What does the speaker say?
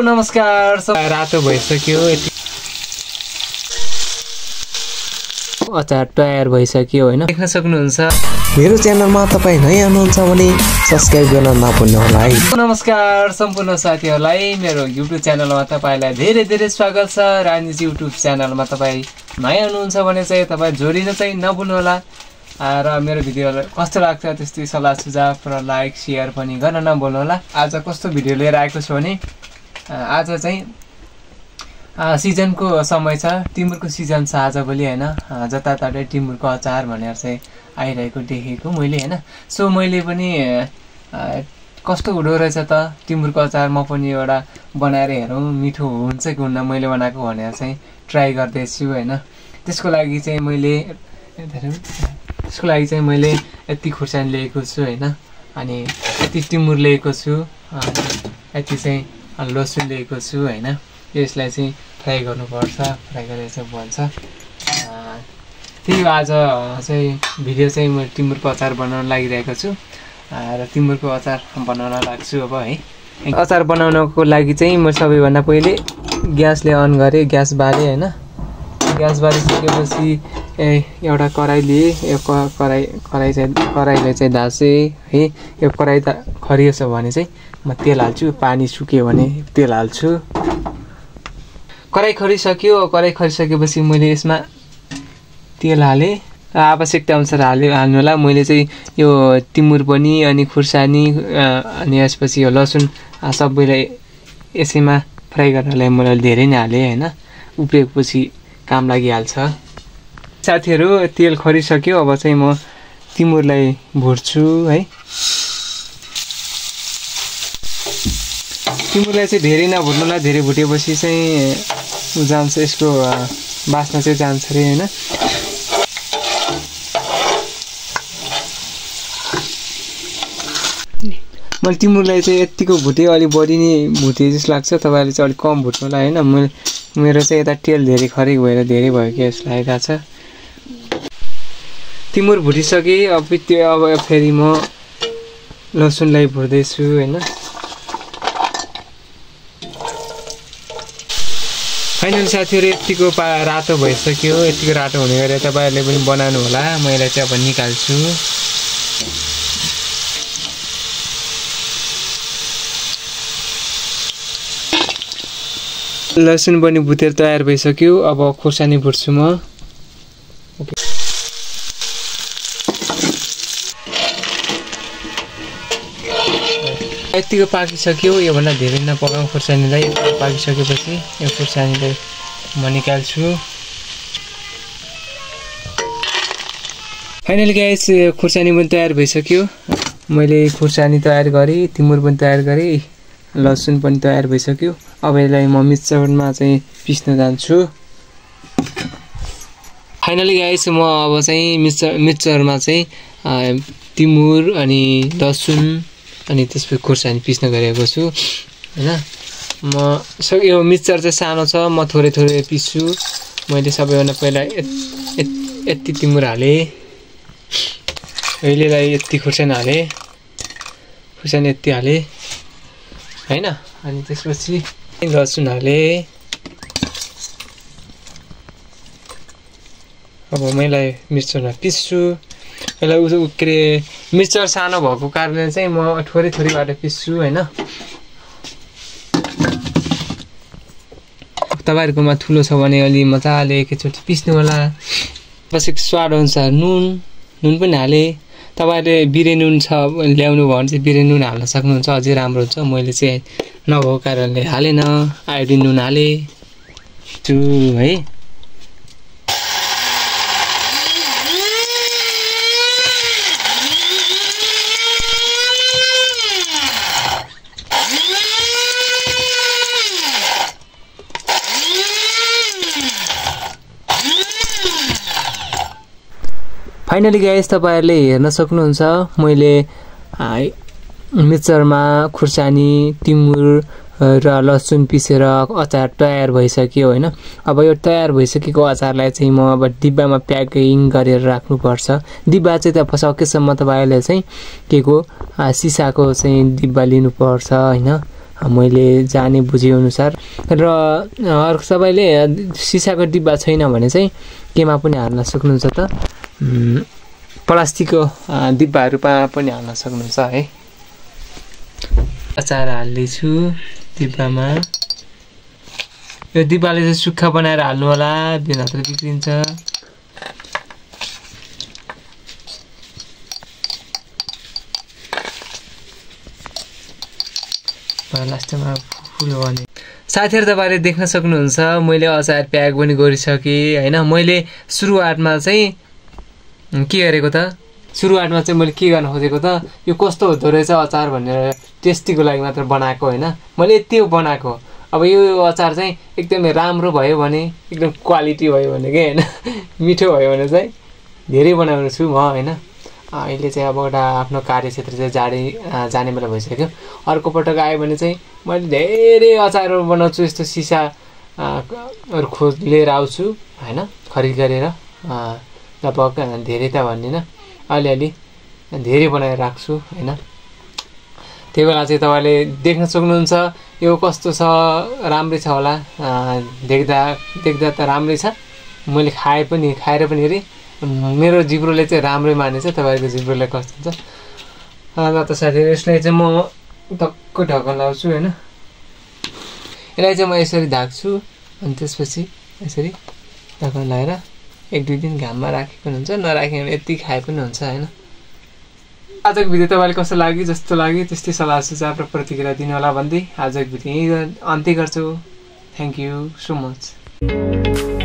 नमस्कार, रातो भइसक्यो, अचार तयार भइसक्यो हैन, देख्न सक्नुहुन्छ। मेरो च्यानलमा तपाईं नयाँ हुनुहुन्छ भने सब्स्क्राइब गर्न नभुल्नुहोला है। नमस्कार सम्पूर्ण साथीहरूलाई, मेरो युट्युब च्यानलमा तपाईलाई धेरै धेरै स्वागत छ। रानीजी युट्युब च्यानलमा तपाईँ नयाँ हुनुहुन्छ भने चाहिँ तपाईँ जोडिन चाहिँ नभुल्नुहोला र मेरो भिडियोलाई कस्तो लाग्छ त्यस्तै सल्लाह सुझाव र लाइक शेयर पनि गर्न नभुल्नुहोला। आज कस्तो भिडियो लिएर आएको छु भने आज चाहिँ सिजनको समय छ, टिमुरको सिजन छ आजभोलि हैन। जताततै टिमुरको अचार भनेर चाहिँ आइरहेको देखेको मैले हैन। सो मैले पनि कस्तो हुँदो रहेछ त टिमुरको अचार, म पनि एउटा बनाएर हेरौँ मिठो हुन्छ कि हुन्न मैले बनाएको भनेर चाहिँ ट्राई गर्दैछु हैन। त्यसको लागि चाहिँ मैले यति खुर्सानी लिएको छु हैन, अनि यति टिमुर लिएको छु, यति चाहिँ लसुन लिएको छु हैन। यसलाई चाहिँ फ्राई गर्नुपर्छ, फ्राई गरेर चाहिँ बन्छ। त्यही हो आज चाहिँ भिडियो चाहिँ म टिमुरको अचार बनाउन लागिरहेको छु र टिमुरको अचार बनाउन लाग्छु अब है। अचार बनाउनको लागि चाहिँ म सबैभन्दा पहिले ग्यासले अन गरेँ, ग्यास बालेँ हैन। ग्यास बालिसकेपछि एउटा कराई लिएँ, यो कराईले चाहिँ धासेँ है। यो कराई त खरिएछ भने चाहिँ म तेल हाल्छु, पानी सुक्यो भने तेल हाल्छु। कराई खरिसक्यो, कराई खरिसकेपछि मैले यसमा तेल हालेँ, आवश्यकता अनुसार हाल्नु होला। मैले चाहिँ यो टिमुर पनि अनि खुर्सानी अनि यसपछि यो लसुन सबैलाई यसैमा फ्राई गर्नलाई मैले धेरै नै हालेँ हैन। उब्रेपछि काम लागिहाल्छ। साथीहरू तेल खरिसक्यो, अब चाहिँ म टिमुरलाई भुट्छु है। टिमुरलाई चाहिँ धेरै नभुट्नुलाई, धेरै भुटेपछि चाहिँ जान्छ, यसको बास्ना चाहिँ जान्छ अरे हैन। मैले टिमुरलाई चाहिँ यतिको भुटेँ, अलिक बढी नै भुटेँ जस्तो लाग्छ। तपाईँहरूले चाहिँ अलिक कम भुट्नु होला हैन। मेरो चाहिँ यता तेल धेरै खरेक भएर धेरै भयो कि जस्तो लागिरहेको छ। टिमुर भुटिसकेँ, अब फेरि म लसुनलाई भुट्दैछु हैन। फाइनली साथीहरू यतिको रातो भइसक्यो, यतिको रातो हुने गरेर तपाईँहरूले पनि बनाउनु होला। मैले चाहिँ अब निकाल्छु। लसुन पनि भुटेर तयार भइसक्यो, अब खुर्सानी भुट्छु म। यतिको पाकिसक्यो, योभन्दा धेरै नपकाउँ खुर्सानीलाई। पाकिसकेपछि यो खुर्सानीलाई म निकाल्छु। फाइनली गाइस खुर्सानी पनि तयार भइसक्यो। मैले खुर्सानी तयार गरेँ, टिमुर पनि तयार गरेँ, लसुन पनि तयार भइसक्यो। अब यसलाई म मिक्सरमा चाहिँ पिस्न जान्छु। फाइनली गाइस म अब चाहिँ मिक्सरमा चाहिँ टिमुर अनि लसुन अनि त्यसपछि खुर्सानी पिस्न गएको छु हैन। यो मिक्सर चाहिँ सानो छ, म थोरै थोरै पिस्छु। मैले सबैभन्दा पहिला यति टिमुर हालेँ, अहिलेलाई यति खुर्सानी हालेँ, खुर्सानी यति हालेँ हैन। अनि त्यसपछि लसुन हालेँ। अब मैले मिक्सरमा पिस्छु। यसलाई के अरे मिक्सर सानो भएको कारणले चाहिँ म थोरै थोरैबाट पिस्छु हैन। तपाईँहरूकोमा ठुलो छ भने अलि मजाले एकैचोटि पिस्नु होला। पछि स्वाद अनुसार नुन पनि हालेँ। तपाईँहरूले बिरे नुन छ ल्याउनु भयो भने चाहिँ बिरे नुन हाल्न सक्नुहुन्छ, अझै राम्रो हुन्छ। मैले चाहिँ नभएको कारणले हालेन, आयोडिन नुन हालेँ है। फाइनली गाइस तपाईहरुले हेर्न सक्नुहुन्छ मैले मिक्सरमा खुर्सानी टिमुर र लसुन पिसेर अचार तयार भइसक्यो हैन। अब यो तयार भइसकेको अचारलाई चाहिँ म अब डिब्बामा प्याकिङ गरेर राख्नु पर्छ। डिब्बा चाहिँ त सकेसम्म तपाईहरुले चाहिँ केको सिसाको चाहिँ डिब्बा लिनु पर्छ हैन। मैले जाने बुझेअनुसार। र अर्को सबैले सिसाको डिब्बा छैन भने चाहिँ केमा पनि हाल्न सक्नुहुन्छ त प्लास्टिकको डिब्बाहरूमा पनि हाल्न सक्नुहुन्छ है। अचार हाल्दैछु डिब्बामा। यो डिब्बाले चाहिँ सुक्खा बनाएर हाल्नु होला, भित्र बिग्रिन्छ। लास्टमा फुल गर्ने साथीहरू तपाईँले देख्न सक्नुहुन्छ मैले अचार प्याक पनि गरिसकेँ होइन। मैले सुरुवातमा चाहिँ के गरेको त सुरुवातमा चाहिँ मैले के गर्न खोजेको त यो कस्तो हुँदो रहेछ अचार भनेर टेस्टीको लागि मात्र बनाएको होइन। मैले यति बनाएको। अब यो अचार चाहिँ एकदमै राम्रो भयो भने एकदम क्वालिटी भयो भने के होइन मिठो भयो भने चाहिँ धेरै बनाउने छु म होइन। अहिले चाहिँ अब एउटा आफ्नो कार्यक्षेत्र चाहिँ जाने बेला भइसक्यो। अर्को पटक आयो भने चाहिँ मैले धेरै अचारहरू बनाउँछु। यस्तो सिसाहरू लिएर आउँछु होइन, खरिद गरेर। लगभग धेरै त भन्दिनँ, अलिअलि धेरै बनाएर राख्छु होइन। त्यही बेला चाहिँ तपाईँले देख्न सक्नुहुन्छ यो कस्तो छ, राम्रै छ होला। देख्दा त राम्रै छ। मैले खाएर पनि हेरेँ, मेरो जिब्रोले चाहिँ राम्रै मानेछ। तपाईँको जिब्रोले कस्तो हुन्छ ल त साथीहरू। यसलाई चाहिँ म टक्क ढक्कन लाउँछु होइन। यसलाई चाहिँ म यसरी ढाक्छु अनि त्यसपछि यसरी ढक्कन लगाएर 1-2 दिन घाममा राखेको पनि हुन्छ, नराखेको भने यति खाए पनि हुन्छ होइन। आजको भिडियो तपाईँले कस्तो लाग्यो, जस्तो लाग्यो त्यस्तै सल्लाह सुझाव र प्रतिक्रिया दिनु होला भन्दै आजको भिडियो यहीँ अन्त्य गर्छु। Thank you so much.